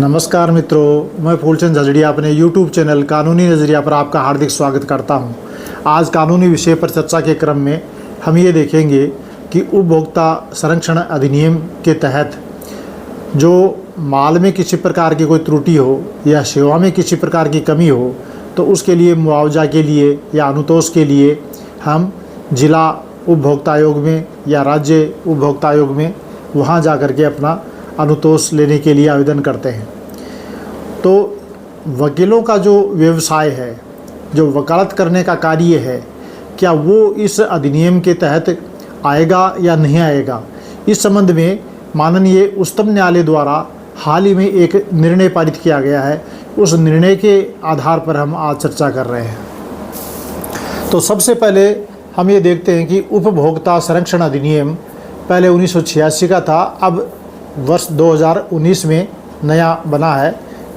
नमस्कार मित्रों, मैं फूलचंद झजड़िया अपने YouTube चैनल कानूनी नज़रिया पर आपका हार्दिक स्वागत करता हूं। आज कानूनी विषय पर चर्चा के क्रम में हम ये देखेंगे कि उपभोक्ता संरक्षण अधिनियम के तहत जो माल में किसी प्रकार की कोई त्रुटि हो या सेवा में किसी प्रकार की कमी हो तो उसके लिए मुआवजा के लिए या अनुतोष के लिए हम जिला उपभोक्ता आयोग में या राज्य उपभोक्ता आयोग में वहाँ जा कर के अपना अनुतोष लेने के लिए आवेदन करते हैं। तो वकीलों का जो व्यवसाय है, जो वकालत करने का कार्य है, क्या वो इस अधिनियम के तहत आएगा या नहीं आएगा, इस संबंध में माननीय उच्चतम न्यायालय द्वारा हाल ही में एक निर्णय पारित किया गया है। उस निर्णय के आधार पर हम आज चर्चा कर रहे हैं। तो सबसे पहले हम ये देखते हैं कि उपभोक्ता संरक्षण अधिनियम पहले 1986 का था, अब वर्ष 2019 में नया बना है,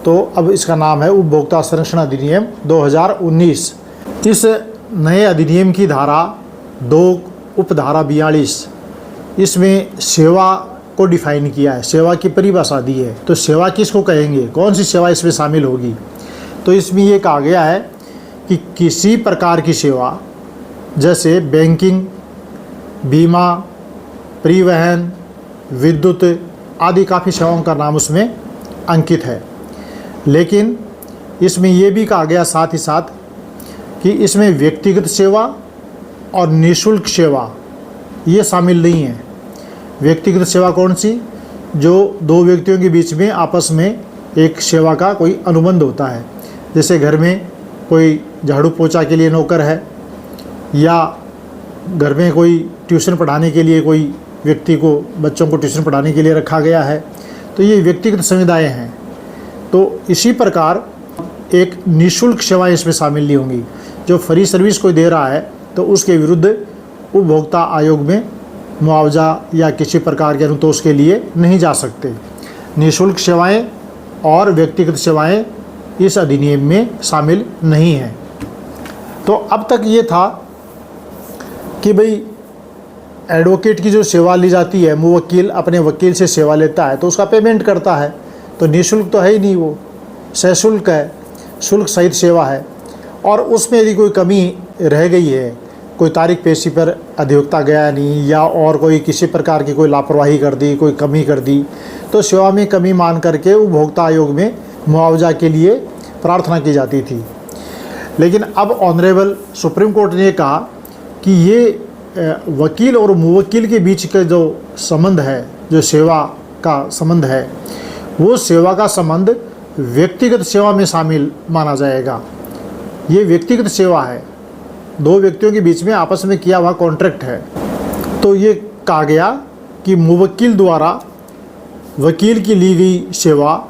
तो अब इसका नाम है उपभोक्ता संरक्षण अधिनियम 2019। इस नए अधिनियम की धारा 2 उपधारा 42 इसमें सेवा को डिफाइन किया है, सेवा की परिभाषा दी है। तो सेवा किसको कहेंगे, कौन सी सेवा इसमें शामिल होगी? तो इसमें ये कहा गया है कि किसी प्रकार की सेवा जैसे बैंकिंग, बीमा, परिवहन, विद्युत आदि काफ़ी सेवाओं का नाम उसमें अंकित है। लेकिन इसमें ये भी कहा गया साथ ही साथ कि इसमें व्यक्तिगत सेवा और निःशुल्क सेवा ये शामिल नहीं है। व्यक्तिगत सेवा कौन सी? जो दो व्यक्तियों के बीच में आपस में एक सेवा का कोई अनुबंध होता है, जैसे घर में कोई झाड़ू पोछा के लिए नौकर है या घर में कोई ट्यूशन पढ़ाने के लिए कोई व्यक्ति को, बच्चों को ट्यूशन पढ़ाने के लिए रखा गया है, तो ये व्यक्तिगत सुविधाएँ हैं। तो इसी प्रकार एक निःशुल्क सेवाएं इसमें शामिल नहीं होंगी। जो फ्री सर्विस कोई दे रहा है तो उसके विरुद्ध उपभोक्ता आयोग में मुआवजा या किसी प्रकार के अनुतोष के लिए नहीं जा सकते। निःशुल्क सेवाएं और व्यक्तिगत सेवाएं इस अधिनियम में शामिल नहीं हैं। तो अब तक ये था कि भाई एडवोकेट की जो सेवा ली जाती है, मुवक्किल अपने वकील से सेवा लेता है तो उसका पेमेंट करता है, तो निःशुल्क तो है ही नहीं, वो सशुल्क है, शुल्क सहित सेवा है। और उसमें यदि कोई कमी रह गई है, कोई तारीख पेशी पर अधिवक्ता गया नहीं या और कोई किसी प्रकार की कोई लापरवाही कर दी, कोई कमी कर दी, तो सेवा में कमी मान करके उपभोक्ता आयोग में मुआवजा के लिए प्रार्थना की जाती थी। लेकिन अब ऑनरेबल सुप्रीम कोर्ट ने कहा कि ये वकील और मुवक्किल के बीच का जो संबंध है, जो सेवा का संबंध है, वो सेवा का संबंध व्यक्तिगत सेवा में शामिल माना जाएगा। ये व्यक्तिगत सेवा है, दो व्यक्तियों के बीच में आपस में किया हुआ कॉन्ट्रैक्ट है। तो ये कहा गया कि मुवक्किल द्वारा वकील की ली गई सेवा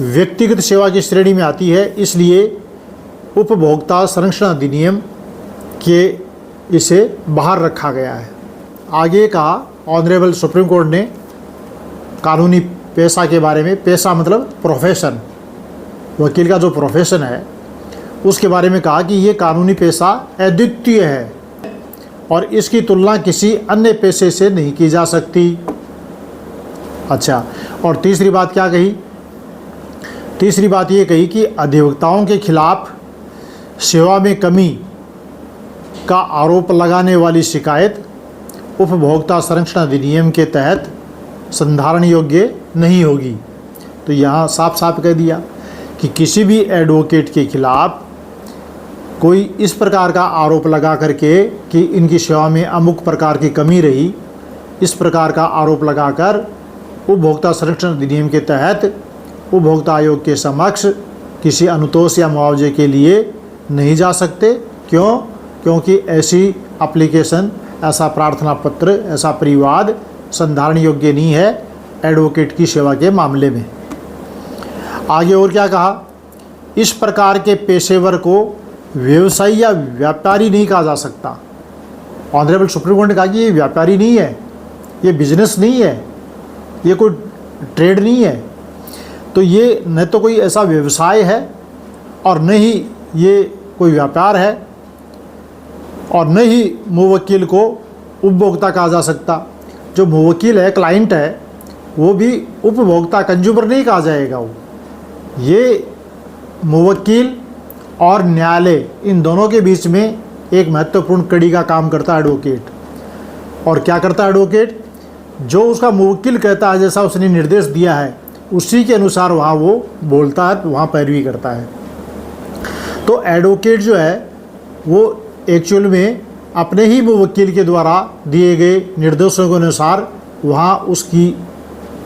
व्यक्तिगत सेवा की श्रेणी में आती है, इसलिए उपभोक्ता संरक्षण अधिनियम के इसे बाहर रखा गया है। आगे कहा ऑनरेबल सुप्रीम कोर्ट ने कानूनी पेशा के बारे में, पेशा मतलब प्रोफेशन, वकील का जो प्रोफेशन है उसके बारे में कहा कि ये कानूनी पेशा अद्वितीय है और इसकी तुलना किसी अन्य पेशे से नहीं की जा सकती। अच्छा, और तीसरी बात क्या कही? तीसरी बात ये कही कि अधिवक्ताओं के खिलाफ सेवा में कमी का आरोप लगाने वाली शिकायत उपभोक्ता संरक्षण अधिनियम के तहत संधारण योग्य नहीं होगी। तो यहाँ साफ साफ कह दिया कि किसी भी एडवोकेट के खिलाफ कोई इस प्रकार का आरोप लगा करके कि इनकी सेवा में अमुक प्रकार की कमी रही, इस प्रकार का आरोप लगाकर उपभोक्ता संरक्षण अधिनियम के तहत उपभोक्ता आयोग के समक्ष किसी अनुतोष या मुआवजे के लिए नहीं जा सकते। क्यों? क्योंकि ऐसी एप्लीकेशन, ऐसा प्रार्थना पत्र, ऐसा परिवाद संधारण योग्य नहीं है एडवोकेट की सेवा के मामले में। आगे और क्या कहा? इस प्रकार के पेशेवर को व्यवसायी या व्यापारी नहीं कहा जा सकता। ऑनरेबल सुप्रीम कोर्ट ने कहा कि ये व्यापारी नहीं है, ये बिजनेस नहीं है, ये कोई ट्रेड नहीं है। तो ये न तो कोई ऐसा व्यवसाय है और न ही ये कोई व्यापार है और न ही मुवक्किल को उपभोक्ता कहा जा सकता। जो मुवक्किल है, क्लाइंट है, वो भी उपभोक्ता, कंज्यूमर नहीं कहा जाएगा। वो ये मुवक्किल और न्यायालय इन दोनों के बीच में एक महत्वपूर्ण कड़ी का काम करता है एडवोकेट। और क्या करता है एडवोकेट? जो उसका मुवक्किल कहता है, जैसा उसने निर्देश दिया है, उसी के अनुसार वहाँ वो बोलता है, वहाँ पैरवी करता है। तो एडवोकेट जो है वो एक्चुअल में अपने ही मुवक्किल के द्वारा दिए गए निर्देशों के अनुसार वहाँ उसकी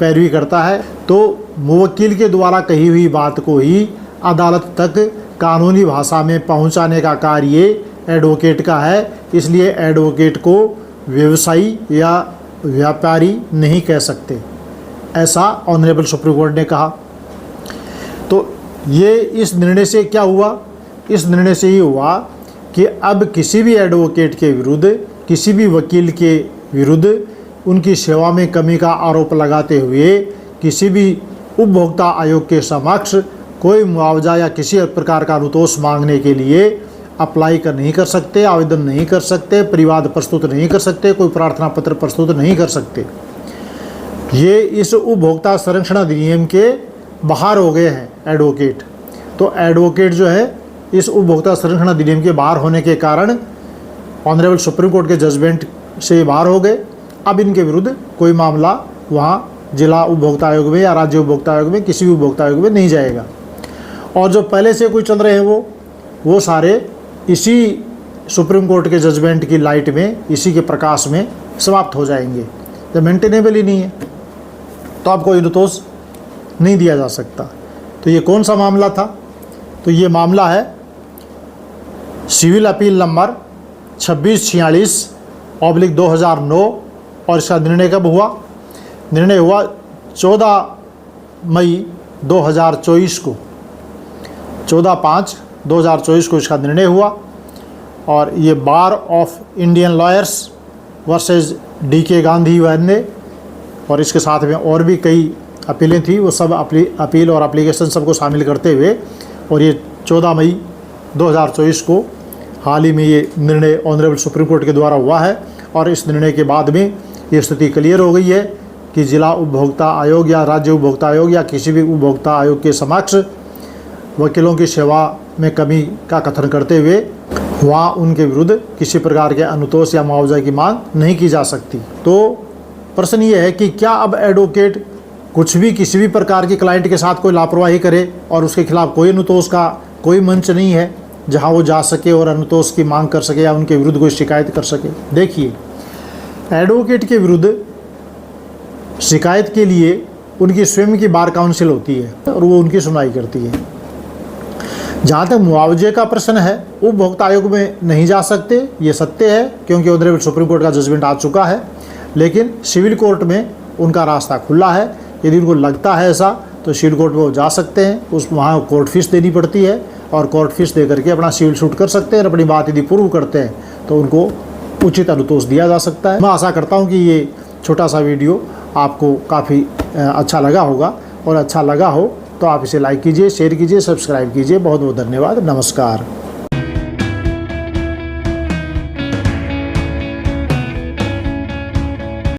पैरवी करता है। तो मुवक्किल के द्वारा कही हुई बात को ही अदालत तक कानूनी भाषा में पहुँचाने का कार्य एडवोकेट का है। इसलिए एडवोकेट को व्यवसायी या व्यापारी नहीं कह सकते, ऐसा ऑनरेबल सुप्रीम कोर्ट ने कहा। तो ये इस निर्णय से क्या हुआ? इस निर्णय से ये हुआ कि अब किसी भी एडवोकेट के विरुद्ध, किसी भी वकील के विरुद्ध उनकी सेवा में कमी का आरोप लगाते हुए किसी भी उपभोक्ता आयोग के समक्ष कोई मुआवजा या किसी प्रकार का अनुतोष मांगने के लिए अप्लाई नहीं कर सकते, आवेदन नहीं कर सकते, परिवाद प्रस्तुत नहीं कर सकते, कोई प्रार्थना पत्र प्रस्तुत नहीं कर सकते। ये इस उपभोक्ता संरक्षण अधिनियम के बाहर हो गए हैं एडवोकेट। तो एडवोकेट जो है इस उपभोक्ता संरक्षण अधिनियम के बाहर होने के कारण ऑनरेबल सुप्रीम कोर्ट के जजमेंट से बाहर हो गए। अब इनके विरुद्ध कोई मामला वहाँ जिला उपभोक्ता आयोग में या राज्य उपभोक्ता आयोग में, किसी भी उपभोक्ता आयोग में नहीं जाएगा। और जो पहले से कोई चल रहे हैं वो सारे इसी सुप्रीम कोर्ट के जजमेंट की लाइट में, इसी के प्रकाश में समाप्त हो जाएंगे। जब मेंटेनेबल ही नहीं है तो आपको अनुतोष नहीं दिया जा सकता। तो ये कौन सा मामला था? तो ये मामला है सिविल अपील नंबर 2646/2009। और इसका निर्णय कब हुआ? निर्णय हुआ 14 मई 2024 को, 14/5/2024 को इसका निर्णय हुआ। और ये bar of Indian lawyers versus DK Gandhi वन्य, और इसके साथ में और भी कई अपीलें थी, वो सब अपील और एप्लीकेशन सबको शामिल करते हुए, और ये 14 मई 2024 को हाल ही में ये निर्णय ऑनरेबल सुप्रीम कोर्ट के द्वारा हुआ है। और इस निर्णय के बाद में ये स्थिति क्लियर हो गई है कि जिला उपभोक्ता आयोग या राज्य उपभोक्ता आयोग या किसी भी उपभोक्ता आयोग के समक्ष वकीलों की सेवा में कमी का कथन करते हुए वहाँ उनके विरुद्ध किसी प्रकार के अनुतोष या मुआवजा की मांग नहीं की जा सकती। तो प्रश्न ये है कि क्या अब एडवोकेट कुछ भी किसी भी प्रकार की क्लाइंट के साथ कोई लापरवाही करे और उसके खिलाफ कोई अनुतोष का कोई मंच नहीं है जहाँ वो जा सके और अनुतोष की मांग कर सके या उनके विरुद्ध कोई शिकायत कर सके? देखिए, एडवोकेट के विरुद्ध शिकायत के लिए उनकी स्वयं की बार काउंसिल होती है और वो उनकी सुनवाई करती है। जहाँ तक मुआवजे का प्रश्न है, उपभोक्ता आयोग में नहीं जा सकते, ये सत्य है, क्योंकि ऑनरेबल सुप्रीम कोर्ट का जजमेंट आ चुका है। लेकिन सिविल कोर्ट में उनका रास्ता खुला है। यदि उनको लगता है ऐसा तो सिविल कोर्ट में वो जा सकते हैं। वहाँ कोर्ट फीस देनी पड़ती है और कोर्ट फीस दे करके अपना सिविल सूट कर सकते हैं। और अपनी बात यदि प्रूव करते हैं तो उनको उचित अनुतोष दिया जा सकता है। मैं आशा करता हूँ कि ये छोटा सा वीडियो आपको काफ़ी अच्छा लगा होगा, और अच्छा लगा हो तो आप इसे लाइक कीजिए, शेयर कीजिए, सब्सक्राइब कीजिए। बहुत बहुत धन्यवाद। नमस्कार।